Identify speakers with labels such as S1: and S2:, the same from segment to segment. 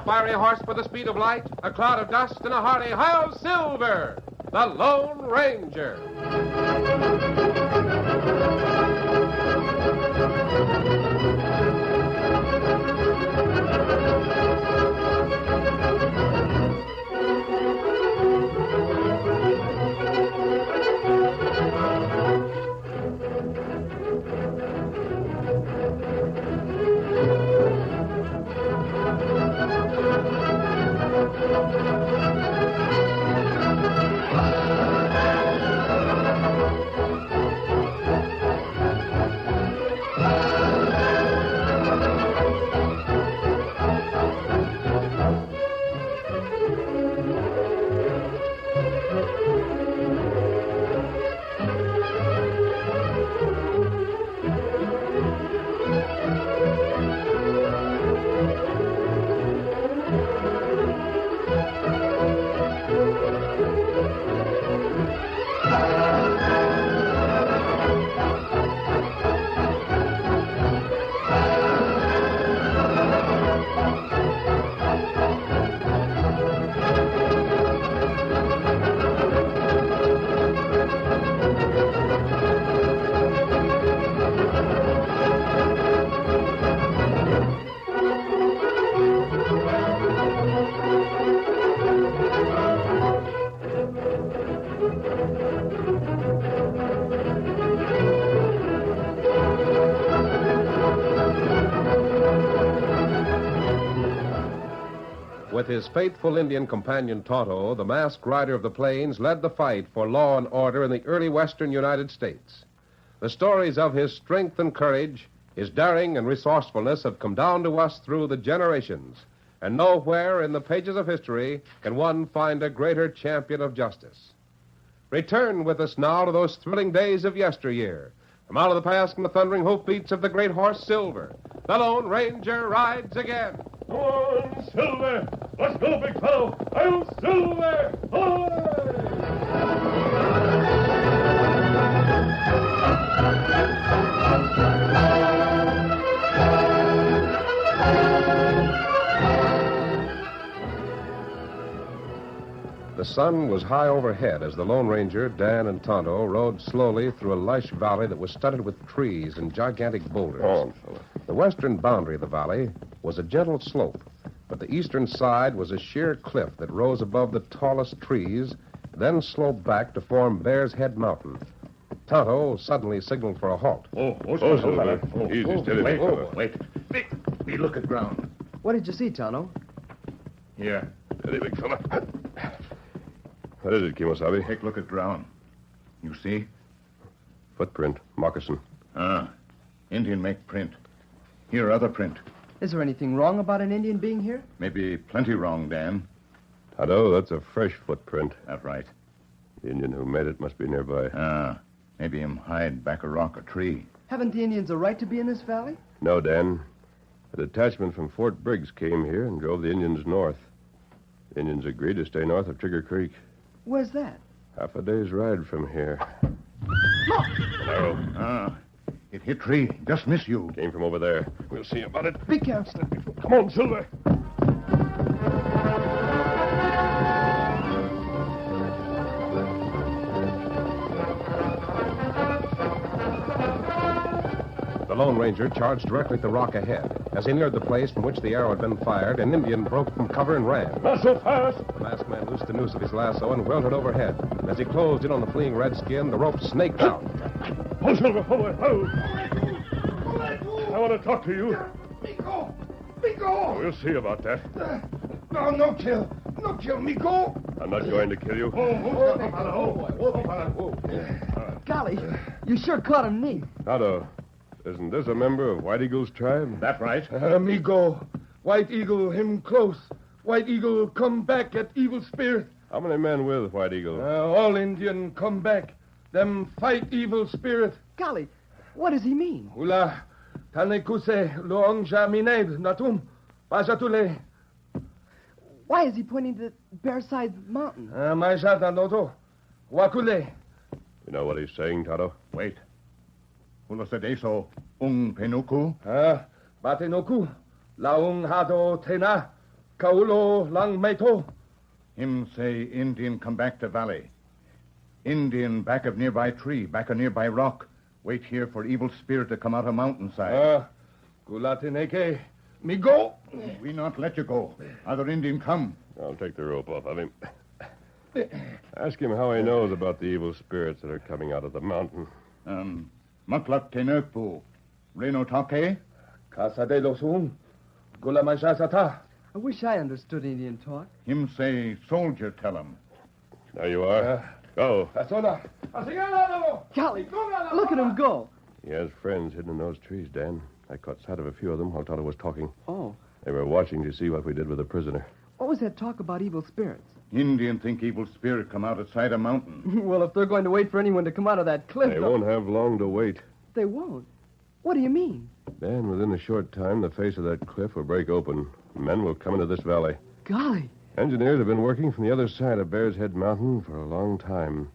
S1: fiery horse with the speed of light, a cloud of dust, and a hearty "Hi-Yo, Silver!" The Lone Ranger. With his faithful Indian companion Tonto, the masked rider of the plains led the fight for law and order in the early western United States. The stories of his strength and courage, his daring and resourcefulness have come down to us through the generations, and nowhere in the pages of history can one find a greater champion of justice. Return with us now to those thrilling days of yesteryear. From out of the past come the thundering hoofbeats of the great horse Silver. The Lone Ranger rides again.
S2: Go on, Silver! Let's go, big fellow! I'll Silver!
S1: The sun was high overhead as the Lone Ranger, Dan, and Tonto rode slowly through a lush valley that was studded with trees and gigantic boulders.
S2: Oh,
S1: the western boundary of the valley was a gentle slope, but the eastern side was a sheer cliff that rose above the tallest trees, then sloped back to form Bear's Head Mountain. Tonto suddenly signaled for a halt.
S2: Silver. Easy, steady, big fella.
S3: Wait. Me look at ground.
S4: What did you see, Tonto?
S3: Here.
S2: Steady, big fella. What is it, Kimosabe?
S3: Take a look at ground. You see?
S2: Footprint, moccasin.
S3: Indian make print. Here, other print.
S4: Is there anything wrong about an Indian being here?
S3: Maybe plenty wrong, Dan.
S2: Tonto, that's a fresh footprint.
S3: That's right.
S2: The Indian who made it must be nearby.
S3: Maybe him hide back a rock or tree.
S4: Haven't the Indians a right to be in this valley?
S2: No, Dan. A detachment from Fort Briggs came here and drove the Indians north. The Indians agreed to stay north of Trigger Creek.
S4: Where's that?
S2: Half a day's ride from here.
S4: Look!
S2: Arrow.
S3: It hit tree. Just missed you.
S2: Came from over there. We'll see about it.
S4: Be careful.
S2: Come on, Silver.
S1: The Lone Ranger charged directly at the rock ahead. As he neared the place from which the arrow had been fired, an Indian broke from cover and ran.
S2: Not so fast.
S1: The masked man loosed the noose of his lasso and welted overhead. As he closed in on the fleeing redskin, the rope snaked out.
S2: Oh, Silver, forward. Oh. I want to talk to you.
S5: Me go.
S2: We'll see about that.
S5: No kill. Me go.
S2: I'm not going to kill you.
S4: Golly, you sure caught him neat.
S2: Tonto, isn't this a member of White Eagle's tribe?
S3: That's right.
S5: Me go. White Eagle, him close. White Eagle come back at evil spirit.
S2: How many men with White Eagle?
S5: All Indian come back. Them fight evil spirit.
S4: Golly, what does he mean?
S5: Ula, tanekuse loongja mineb natum. Pasatule.
S4: Why is he pointing to Bearside Mountain?
S5: Maishata noto. Wakule.
S2: You know what he's saying, Tonto?
S3: Wait. Ulo sedeso penuku.
S5: Batenoku. Laung hado tena. Kaulo lang meto.
S3: Him say Indian come back to valley. Indian back of nearby tree, back of nearby rock. Wait here for evil spirit to come out of mountainside.
S5: Gulatineke. Me go.
S3: We not let you go. Other Indian come.
S2: I'll take the rope off of him. Ask him how he knows about the evil spirits that are coming out of the mountain.
S3: Maklak tenerpu. Reno take?
S5: Casa de los un. Gula majasata.
S4: I wish I understood Indian talk.
S3: Him say soldier tell him.
S2: There you are. Go.
S5: Asona.
S4: Golly, look at him go.
S2: He has friends hidden in those trees, Dan. I caught sight of a few of them while Tonto was talking.
S4: Oh.
S2: They were watching to see what we did with the prisoner.
S4: What was that talk about evil spirits?
S3: Indian think evil spirit come out of side of mountain.
S4: Well, if they're going to wait for anyone to come out of that cliff...
S2: They won't have long to wait.
S4: They won't? What do you mean?
S2: Dan, within a short time, the face of that cliff will break open. Men will come into this valley.
S4: Golly.
S2: Engineers have been working from the other side of Bear's Head Mountain for a long time.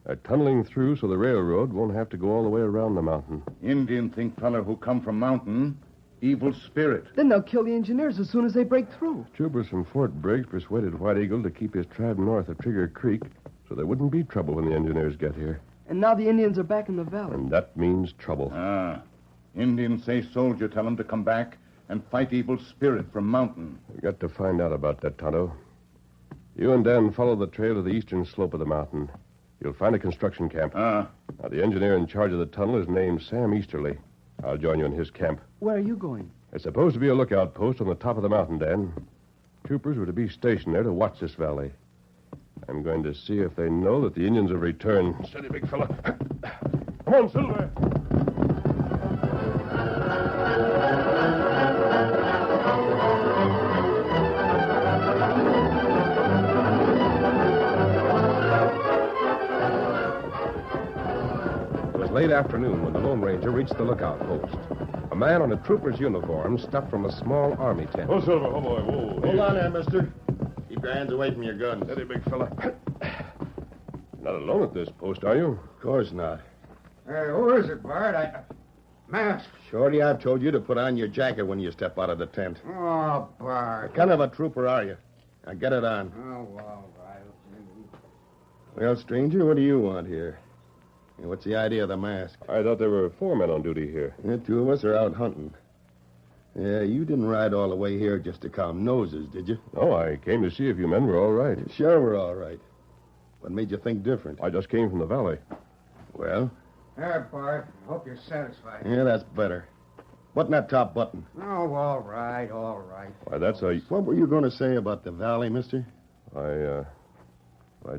S2: They're tunneling through so the railroad won't have to go all the way around the mountain.
S3: Indian think feller who come from mountain, evil spirit.
S4: Then they'll kill the engineers as soon as they break through.
S2: Troopers from Fort Briggs persuaded White Eagle to keep his tribe north of Trigger Creek so there wouldn't be trouble when the engineers get here.
S4: And now the Indians are back in the valley.
S2: And that means trouble.
S3: Indians say soldier tell him to come back and fight evil spirit from mountain.
S2: We've got to find out about that, Tonto. You and Dan follow the trail to the eastern slope of the mountain. You'll find a construction camp. Now, the engineer in charge of the tunnel is named Sam Easterly. I'll join you in his camp.
S4: Where are you going?
S2: There's supposed to be a lookout post on the top of the mountain, Dan. Troopers were to be stationed there to watch this valley. I'm going to see if they know that the Indians have returned. Steady, big fella. Come on, Silver.
S1: Late afternoon when the Lone Ranger reached the lookout post. A man in a trooper's uniform stepped from a small army tent.
S2: Oh, Silver, oh, boy, whoa.
S6: Hold on there, mister. Keep your hands away from your guns.
S2: Steady, big fella. Not alone at this post, are you?
S6: Of course not.
S3: Who is it, Bart? Mask.
S6: Shorty, I've told you to put on your jacket when you step out of the tent.
S3: Oh, Bart.
S6: What kind of a trooper are you? Now get it on.
S3: Oh, all right.
S6: Well, stranger, what do you want here? And what's the idea of the mask?
S2: I thought there were 4 men on duty here.
S6: The 2 of us are out hunting. Yeah, you didn't ride all the way here just to calm noses, did you?
S2: No, I came to see if you men were all right.
S6: Sure, we're all right. What made you think different?
S2: I just came from the valley.
S6: Well?
S3: There, Bart. Hope you're satisfied.
S6: Yeah, that's better. Button that top button.
S3: Oh, all right, all right.
S2: Why, that's a...
S6: What were you going to say about the valley, mister?
S2: I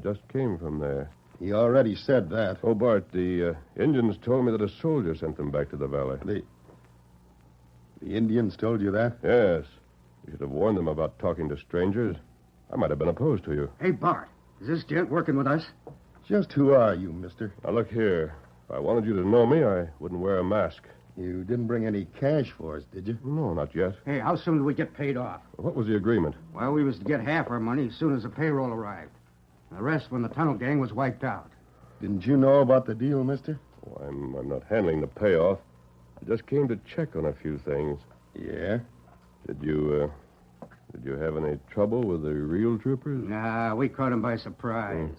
S2: just came from there.
S6: You already said that.
S2: Oh, Bart, the Indians told me that a soldier sent them back to the valley.
S6: The Indians told you that?
S2: Yes. You should have warned them about talking to strangers. I might have been opposed to you.
S3: Hey, Bart, is this gent working with us?
S6: Just who are you, mister?
S2: Now, look here. If I wanted you to know me, I wouldn't wear a mask.
S6: You didn't bring any cash for us, did you?
S2: No, not yet.
S3: Hey, how soon do we get paid off?
S2: What was the agreement?
S3: Well, we was to get half our money as soon as the payroll arrived. The rest when the tunnel gang was wiped out.
S6: Didn't you know about the deal, mister?
S2: Oh, I'm not handling the payoff. I just came to check on a few things.
S6: Yeah?
S2: Did you have any trouble with the real troopers?
S3: Nah, we caught them by surprise.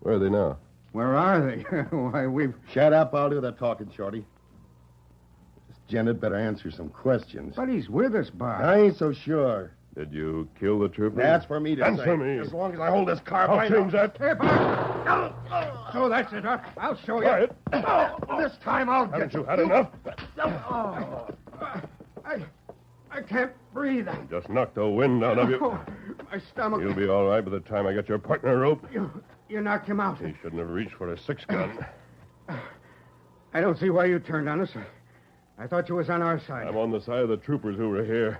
S2: Where are they now?
S3: Where are they? Why, we've...
S6: Shut up, I'll do the talking, Shorty. This gent had better answer some questions.
S3: But he's with us, Bart.
S6: I ain't so sure.
S2: Did you kill the troopers?
S6: That's for me to say.
S2: Answer me.
S6: As long as I hold this
S2: I'll
S6: carbine.
S2: change that.
S3: Hey, Bart! So that's it, huh? I'll show you.
S2: Quiet.
S3: This time I'll get
S2: Haven't you had enough?
S3: I can't breathe.
S2: Just knocked the wind out of you.
S3: My stomach...
S2: You'll be all right by the time I get your partner rope.
S3: You knocked him out.
S2: He shouldn't have reached for a 6-gun.
S3: I don't see why you turned on us. I thought you was on our side.
S2: I'm on the side of the troopers who were here.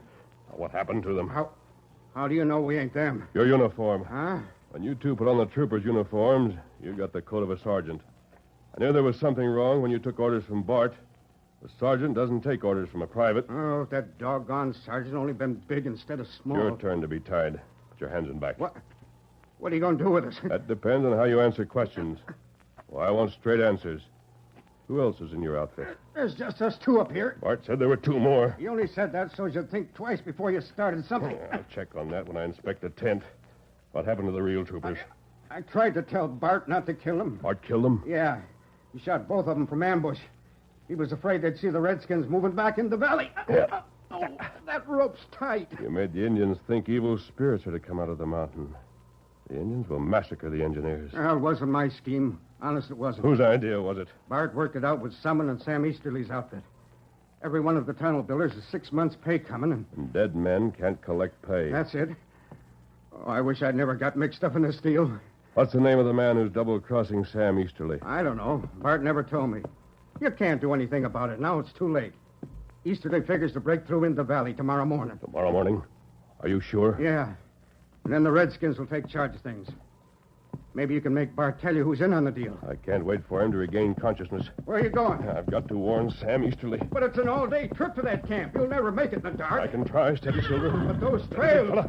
S2: What happened to them?
S3: How do you know we ain't them?
S2: Your uniform.
S3: Huh?
S2: When you two put on the troopers' uniforms, you got the coat of a sergeant. I knew there was something wrong when you took orders from Bart. The sergeant doesn't take orders from a private.
S3: Oh, if that doggone sergeant only been big instead of small.
S2: Your turn to be tied. Put your hands in back.
S3: What? What are you going to do with us?
S2: That depends on how you answer questions. Well, I want straight answers. Who else is in your outfit?
S7: There's just us two up here.
S2: Bart said there were 2 more.
S7: You only said that so you'd think twice before you started something.
S2: I'll check on that when I inspect the tent. What happened to the real troopers?
S7: I tried to tell Bart not to kill them.
S2: Bart killed them?
S7: Yeah. He shot both of them from ambush. He was afraid they'd see the Redskins moving back in the valley.
S2: Yeah.
S7: Oh, that rope's tight.
S2: You made the Indians think evil spirits are to come out of the mountain. The Indians will massacre the engineers.
S7: Well, it wasn't my scheme. Honest, it wasn't.
S2: Whose idea was it?
S7: Bart worked it out with Summon and Sam Easterly's outfit. Every one of the tunnel builders has 6 months' pay coming,
S2: And dead men can't collect pay.
S7: that's it. Oh, I wish I'd never got mixed up in this deal.
S2: What's the name of the man who's double-crossing Sam Easterly?
S7: I don't know. Bart never told me. You can't do anything about it. Now it's too late. Easterly figures to break through in the valley tomorrow morning.
S2: Tomorrow morning? Are you sure?
S7: Yeah. And then the Redskins will take charge of things. Maybe you can make Bart tell you who's in on the deal.
S2: I can't wait for him to regain consciousness.
S7: Where are you going?
S2: I've got to warn Sam Easterly.
S7: But it's an all-day trip to that camp. You'll never make it in the dark.
S2: I can try. Steady, Silver.
S7: But those trails...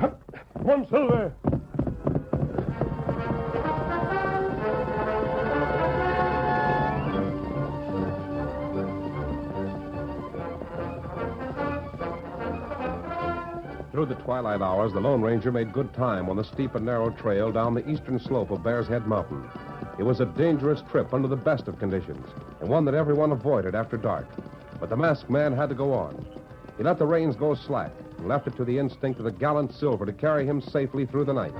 S2: Come on, Silver.
S1: Through the twilight hours, the Lone Ranger made good time on the steep and narrow trail down the eastern slope of Bear's Head Mountain. It was a dangerous trip under the best of conditions, and one that everyone avoided after dark. But the masked man had to go on. He let the reins go slack and left it to the instinct of the gallant Silver to carry him safely through the night.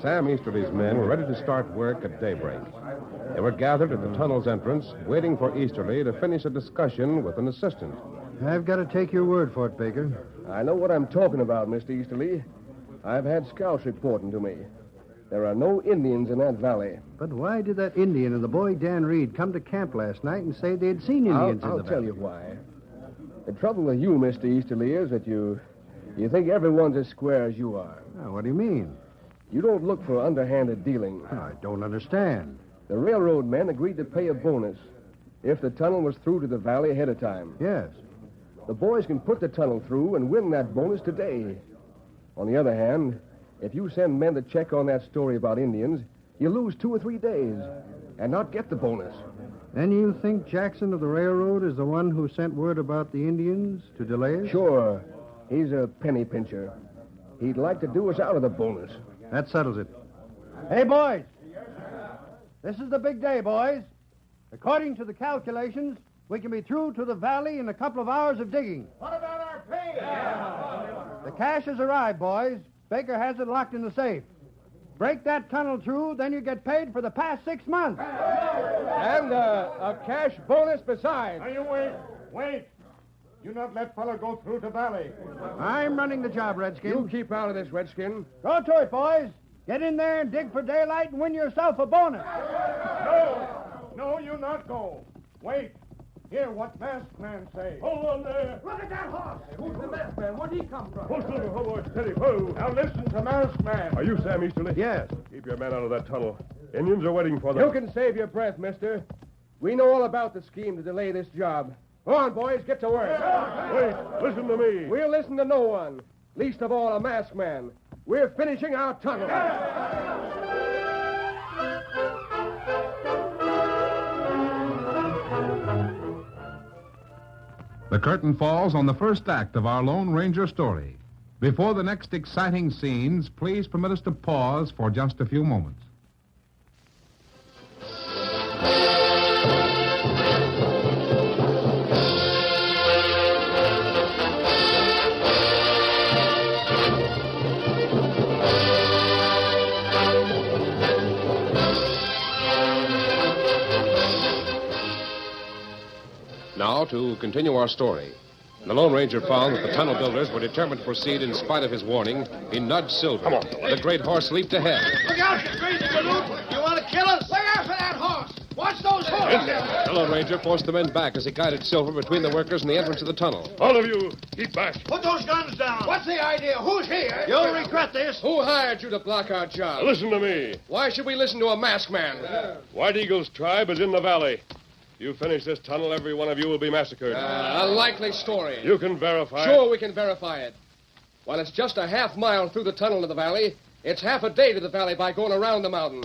S1: Sam Easterly's men were ready to start work at daybreak. They were gathered at the tunnel's entrance, waiting for Easterly to finish a discussion with an assistant.
S8: I've got to take your word for it, Baker.
S9: I know what I'm talking about, Mr. Easterly. I've had scouts reporting to me. There are no Indians in that valley.
S8: But why did that Indian and the boy Dan Reed come to camp last night and say they'd seen Indians in the valley?
S9: I'll tell you why. The trouble with you, Mr. Easterly, is that you think everyone's as square as you are.
S8: Now, what do you mean?
S9: You don't look for underhanded dealing.
S8: I don't understand.
S9: The railroad men agreed to pay a bonus if the tunnel was through to the valley ahead of time.
S8: Yes.
S9: The boys can put the tunnel through and win that bonus today. On the other hand, if you send men to check on that story about Indians, you lose 2 or 3 days and not get the bonus.
S8: Then you think Jackson of the railroad is the one who sent word about the Indians to delay us?
S9: Sure. He's a penny pincher. He'd like to do us out of the bonus.
S8: That settles it. Hey, boys. This is the big day, boys. According to the calculations, we can be through to the valley in a couple of hours of digging.
S7: What about our pay?
S8: The cash has arrived, boys. Baker has it locked in the safe. Break that tunnel through, then you get paid for the past 6 months.
S9: And a cash bonus besides.
S7: Now, you wait. You not let fella go through the valley.
S8: I'm running the job, Redskin.
S9: You keep out of this, Redskin.
S8: Go to it, boys. Get in there and dig for daylight and win yourself a bonus.
S7: No, you not go. Wait. Hear what masked man say. Hold on there. Look at that horse. Who's the masked man? Where'd he come from?
S2: Hold, Silver. Hold, boy. Steady. Whoa.
S7: Now listen to masked man.
S2: Are you Sam Easterly?
S8: Yes.
S2: Keep your men out of that tunnel. Indians are waiting for them.
S9: You can save your breath, mister. We know all about the scheme to delay this job. Go on, boys. Get to work.
S2: Wait. Listen to me.
S9: We'll listen to no one, least of all a masked man. We're finishing our tunnel.
S10: The curtain falls on the first act of our Lone Ranger story. Before the next exciting scenes, please permit us to pause for just a few moments.
S1: Now, to continue our story. The Lone Ranger found that the tunnel builders were determined to proceed in spite of his warning. He nudged Silver.
S2: Come on.
S1: The great horse leaped ahead.
S7: Look out, you crazy galoot. You want to kill us? Look out for that horse. Watch those horses.
S1: The Lone Ranger forced the men back as he guided Silver between the workers and the entrance of the tunnel.
S2: All of you, keep back.
S7: Put those guns down. What's the idea? Who's here?
S9: You'll regret this. Who hired you to block our job?
S2: Now listen to me.
S9: Why should we listen to a masked man?
S2: White Eagle's tribe is in the valley. You finish this tunnel, every one of you will be massacred.
S11: A likely story.
S2: You can verify
S11: Sure, we can verify it. While it's just a half mile through the tunnel to the valley, it's half a day to the valley by going around the mountain.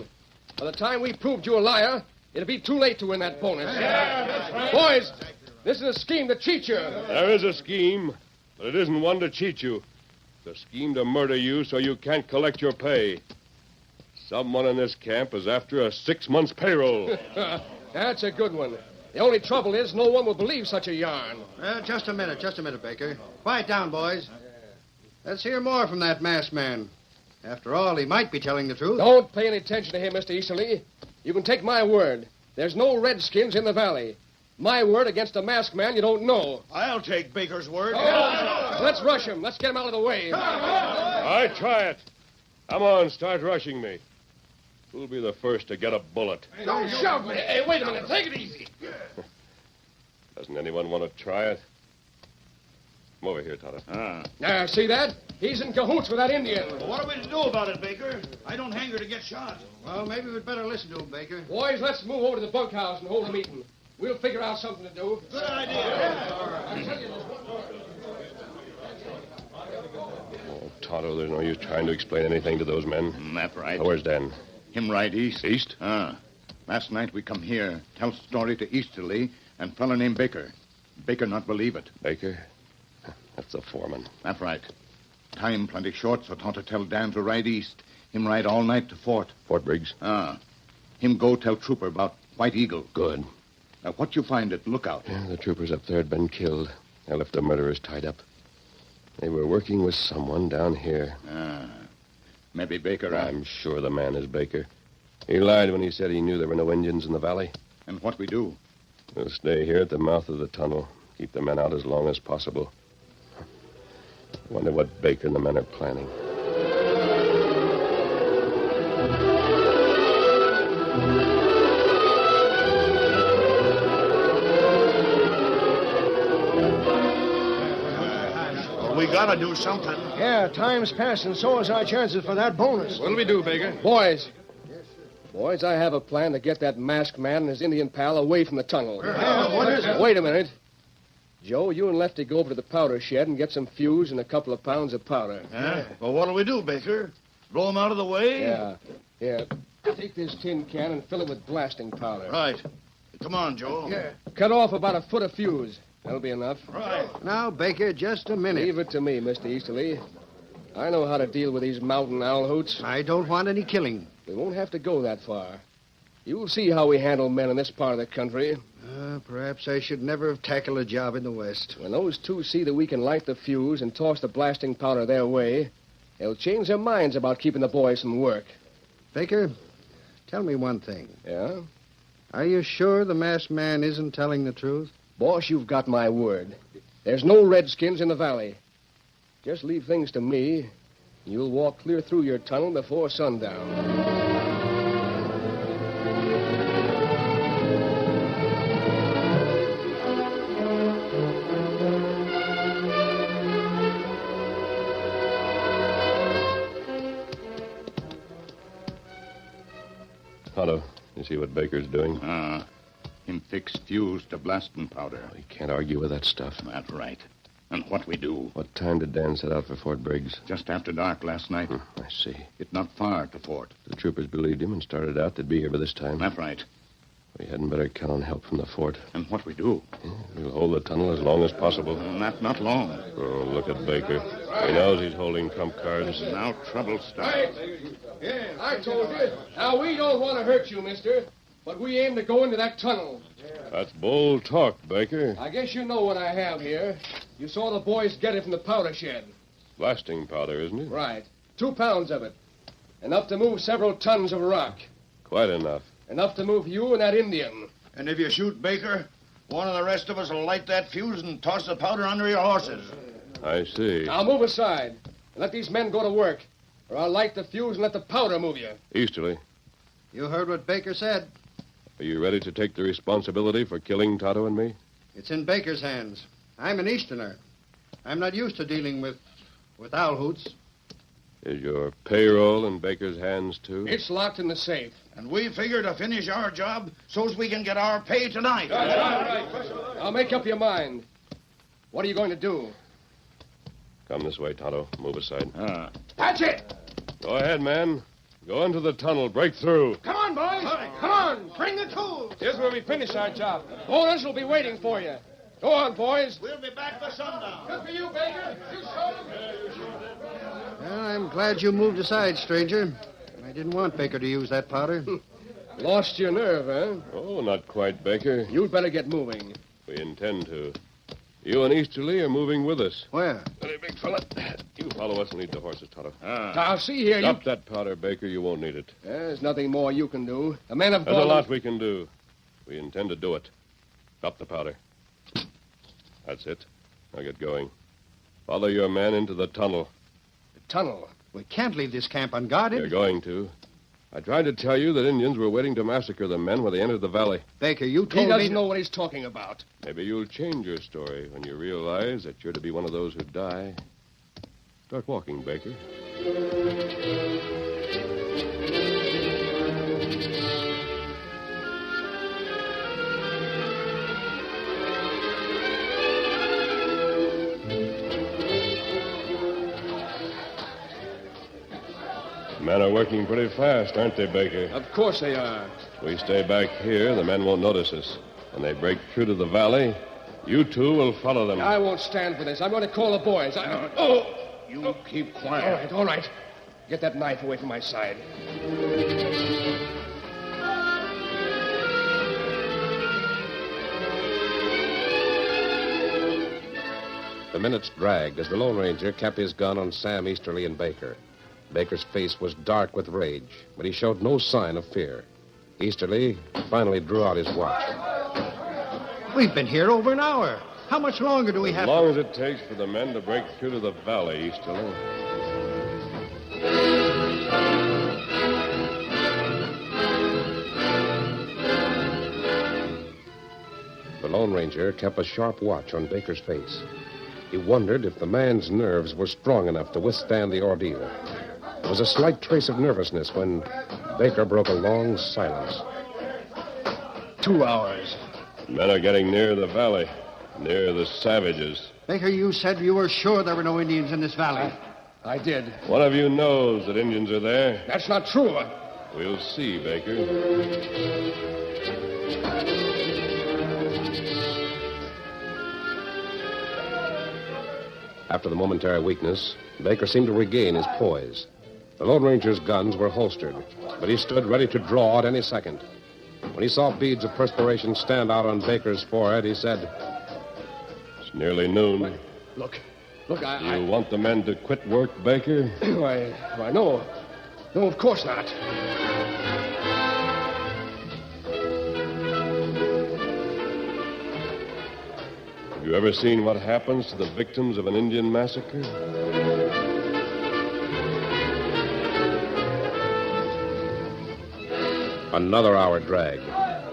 S11: By the time we proved you a liar, it'll be too late to win that bonus.
S7: Yeah, that's right.
S11: Boys, this is a scheme to cheat you.
S2: There is a scheme, but it isn't one to cheat you. It's a scheme to murder you so you can't collect your pay. Someone in this camp is after a 6 months payroll.
S11: That's a good one. The only trouble is no one will believe such a yarn.
S8: Just a minute, Baker. Quiet down, boys. Let's hear more from that masked man. After all, he might be telling the truth.
S11: Don't pay any attention to him, Mr. Easterly. You can take my word. There's no redskins in the valley. My word against a masked man you don't know.
S7: I'll take Baker's word.
S11: Let's rush him. Let's get him out of the way.
S2: All right, try it. Come on, start rushing me. Who'll be the first to get a bullet?
S11: Don't shove me. Hey, wait a minute. Take it easy.
S2: Doesn't anyone want to try it? Come over here, Tonto.
S11: See that? He's in cahoots with that Indian.
S7: Well, what are we to do about it, Baker? I don't hang her to get shot.
S8: Well, maybe we'd better listen to him, Baker.
S11: Boys, let's move over to the bunkhouse and hold a meeting. We'll figure out something to do.
S7: Good idea.
S2: Oh, Tonto, there's no use trying to explain anything to those men.
S3: That's right.
S2: Oh, where's Dan?
S3: Him ride east.
S2: East?
S3: Last night we come here, tell story to Easterly, and fella named Baker. Baker not believe it.
S2: Baker? That's the foreman.
S3: That's right. Time plenty short, so Tonto tell Dan to ride east. Him ride all night to Fort.
S2: Fort Briggs?
S3: Him go tell trooper about White Eagle.
S2: Good.
S3: What you find at Lookout?
S2: Yeah, the troopers up there had been killed. They left the murderers tied up. They were working with someone down here.
S3: Maybe Baker.
S2: I'm sure the man is Baker. He lied when he said he knew there were no Indians in the valley.
S3: And what we do?
S2: We'll stay here at the mouth of the tunnel. Keep the men out as long as possible. I wonder what Baker and the men are planning.
S7: We gotta do something.
S8: Yeah, time's passing, so is our chances for that bonus.
S11: What'll we do, Baker? Boys, I have a plan to get that masked man and his Indian pal away from the tunnel.
S8: What is it?
S11: Wait a minute. Joe, you and Lefty go over to the powder shed and get some fuse and a couple of pounds of powder.
S7: Well, what'll we do, Baker? Blow him out of the way?
S11: Yeah. Take this tin can and fill it with blasting powder.
S7: Right. Come on, Joe.
S8: Yeah.
S11: Cut off about a foot of fuse. That'll be enough.
S7: Right.
S8: Now, Baker, just a minute.
S11: Leave it to me, Mr. Easterly. I know how to deal with these mountain owl hoots.
S8: I don't want any killing.
S11: We won't have to go that far. You'll see how we handle men in this part of the country.
S8: Perhaps I should never have tackled a job in the West.
S11: When those two see that we can light the fuse and toss the blasting powder their way, they'll change their minds about keeping the boys from work.
S8: Baker, tell me one thing.
S11: Yeah?
S8: Are you sure the masked man isn't telling the truth?
S11: Boss, you've got my word. There's no redskins in the valley. Just leave things to me, and you'll walk clear through your tunnel before sundown.
S2: Tonto, you see what Baker's doing?
S3: Him fix fuse to blasting powder.
S2: He can't argue with that stuff.
S3: That's right. And what we do?
S2: What time did Dan set out for Fort Briggs?
S3: Just after dark last night.
S2: I see.
S3: It's not far to Fort.
S2: The troopers believed him and started out. They'd be here by this time.
S3: That's right.
S2: We hadn't better count on help from the fort.
S3: And what we do?
S2: We'll hold the tunnel as long as possible.
S3: Not long.
S2: Oh, look at Baker. He knows he's holding trump cards.
S3: Now trouble starts.
S11: Yeah, I told you. Now, we don't want to hurt you, mister, but we aim to go into that tunnel.
S2: That's bold talk, Baker.
S11: I guess you know what I have here. You saw the boys get it from the powder shed.
S2: Blasting powder, isn't it?
S11: Right. 2 pounds of it. Enough to move several tons of rock.
S2: Quite enough.
S11: Enough to move you and that Indian.
S7: And if you shoot Baker, one of the rest of us will light that fuse and toss the powder under your horses.
S2: I see.
S11: Now move aside and let these men go to work, or I'll light the fuse and let the powder move you.
S2: Easterly,
S8: You heard what Baker said.
S2: are you ready to take the responsibility for killing Tonto and me?
S8: It's in Baker's hands. I'm an Easterner. I'm not used to dealing with owl hoots.
S2: Is your payroll in Baker's hands, too?
S11: It's locked in the safe.
S12: And we figure to finish our job so's we can get our pay tonight.
S11: Right. Now make up your mind. What are you going to do?
S2: Come this way, Tonto. Move aside.
S11: That's it!
S2: Go ahead, man. Go into the tunnel. Break through.
S11: Come on, boys! Come on! Bring the tools! Here's where we finish our job. Bonus will be waiting for you. Go on, boys.
S12: We'll be back for sundown.
S11: Good for you, Baker. You showed them.
S8: Well, I'm glad you moved aside, stranger. I didn't want Baker to use that powder.
S11: Lost your nerve, huh?
S2: Oh, not quite, Baker.
S11: You'd better get moving.
S2: We intend to. You and Easterly are moving with us.
S8: Where?
S2: Steady, big fella. You follow us and lead the horses, Tonto.
S11: Now, see here,
S2: Stop that powder, Baker. You won't need it.
S11: There's nothing more you can do. The men have
S2: There's
S11: gone...
S2: a lot we can do. We intend to do it. Stop the powder. That's it. Now get going. Follow your men into the tunnel.
S11: The tunnel?
S8: We can't leave this camp unguarded.
S2: You're going to. I tried to tell you that Indians were waiting to massacre the men when they entered the valley.
S8: Baker, you told
S11: He
S8: me...
S11: doesn't know what he's talking about.
S2: Maybe you'll change your story when you realize that you're to be one of those who die. Start walking, Baker. Men are working pretty fast, aren't they, Baker?
S11: Of course they are.
S2: If we stay back here, the men won't notice us. When they break through to the valley, you two will follow them.
S11: I won't stand for this. I'm going to call the boys.
S12: You keep quiet.
S11: All right. Get that knife away from my side.
S1: The minutes dragged as the Lone Ranger kept his gun on Sam Easterly and Baker. Baker's face was dark with rage, but he showed no sign of fear. Easterly finally drew out his watch.
S8: We've been here over an hour. How much longer do we have?
S2: As long as it takes for the men to break through to the valley, Easterly.
S1: The Lone Ranger kept a sharp watch on Baker's face. He wondered if the man's nerves were strong enough to withstand the ordeal. There was a slight trace of nervousness when Baker broke a long silence.
S11: 2 hours.
S2: Men are getting near the valley, near the savages.
S8: Baker, you said you were sure there were no Indians in this valley.
S11: I did.
S2: One of you knows that Indians are there.
S11: That's not true.
S2: We'll see, Baker.
S1: After the momentary weakness, Baker seemed to regain his poise. The Lone Ranger's guns were holstered, but he stood ready to draw at any second. When he saw beads of perspiration stand out on Baker's forehead, he said,
S2: It's nearly noon.
S11: Look,
S2: You want the men to quit work, Baker?
S11: Why, no. No, of course not.
S2: Have you ever seen what happens to the victims of an Indian massacre?
S1: Another hour dragged.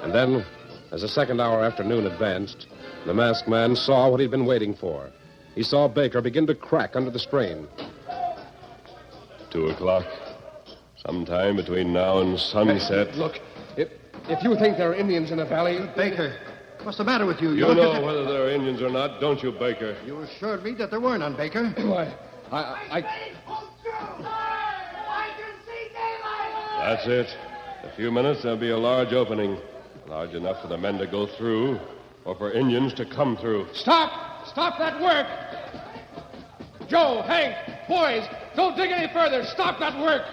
S1: And then, as the second hour after noon advanced, the masked man saw what he'd been waiting for. He saw Baker begin to crack under the strain.
S2: 2 o'clock. Sometime between now and sunset.
S11: Look, if you think there are Indians in the valley...
S8: Baker, what's the matter with you?
S2: You know whether there are Indians or not, don't you, Baker?
S8: You assured me that there were none, Baker.
S11: Why,
S2: That's it. In a few minutes, there'll be a large opening. Large enough for the men to go through, or for Indians to come through.
S11: Stop! Stop that work! Joe, Hank, boys, don't dig any further. Stop that work!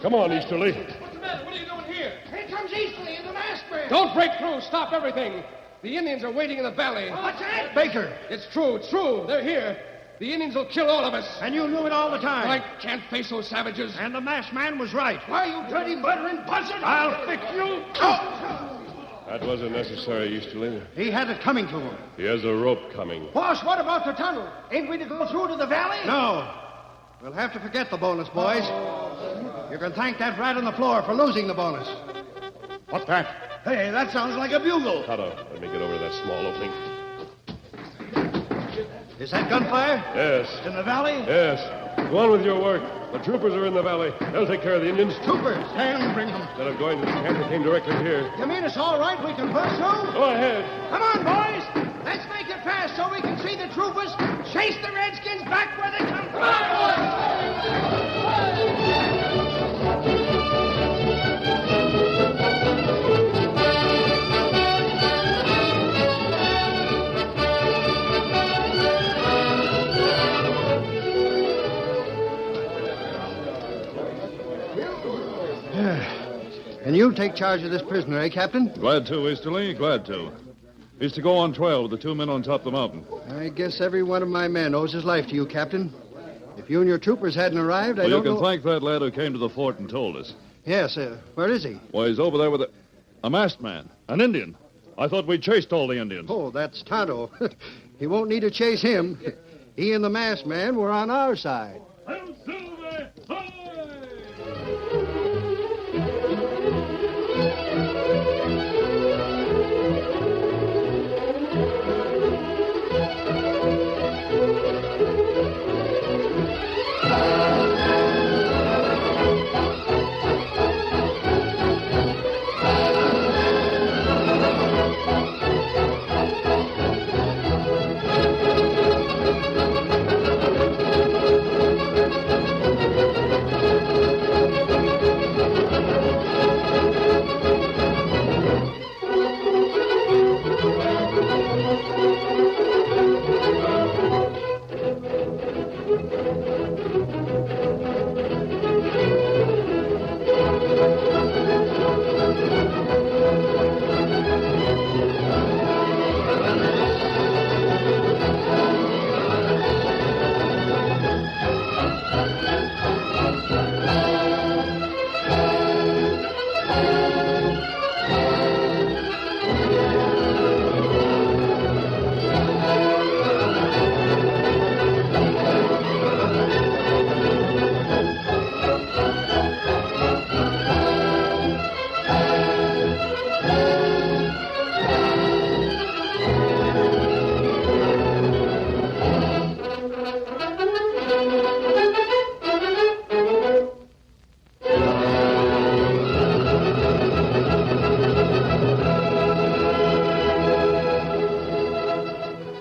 S2: Come on, Easterly.
S11: What's the matter? What are you doing here?
S13: Here comes Easterly and the masked man.
S11: Don't break through. Stop everything. The Indians are waiting in the valley.
S13: What's that?
S8: Baker!
S11: It's true. They're here. The Indians will kill all of us.
S8: And you knew it all the time.
S11: I can't face those savages.
S8: And the masked man was right.
S13: Why, you dirty, blundering buzzard?
S8: I'll fix you.
S2: That wasn't necessary, Easterly.
S8: He had it coming to him.
S2: He has a rope coming.
S13: Boss, what about the tunnel? Ain't we to go through to the valley?
S8: No. We'll have to forget the bonus, boys. You can thank that rat on the floor for losing the bonus.
S12: What's that?
S8: Hey, that sounds like a bugle.
S2: Tonto, let me get over to that small opening.
S8: Is that gunfire?
S2: Yes.
S8: In the valley?
S2: Yes. Go on with your work. The troopers are in the valley. They'll take care of the Indians.
S13: Troopers, and bring them.
S2: Instead of going to the camp, they came directly here.
S13: You mean it's all right? We can burst through?
S2: Go ahead.
S13: Come on, boys. Let's make it fast so we can see the troopers chase the Redskins back where they come from. Come on, boys!
S8: And you'll take charge of this prisoner, eh, Captain?
S14: Glad to, Easterly, glad to. He's to go on trail with the 2 men on top of the mountain.
S8: I guess every one of my men owes his life to you, Captain. If you and your troopers hadn't arrived, I don't know...
S14: You can thank that lad who came to the fort and told us.
S8: Yes, where is he?
S14: Well, he's over there with a masked man, an Indian. I thought we chased all the Indians.
S8: Oh, that's Tonto. He won't need to chase him. He and the masked man were on our side.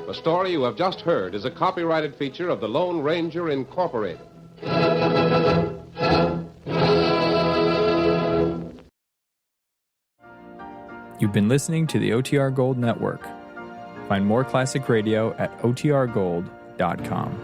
S1: The story you have just heard is a copyrighted feature of the Lone Ranger Incorporated.
S15: You've been listening to the OTR Gold Network. Find more classic radio at otrgold.com.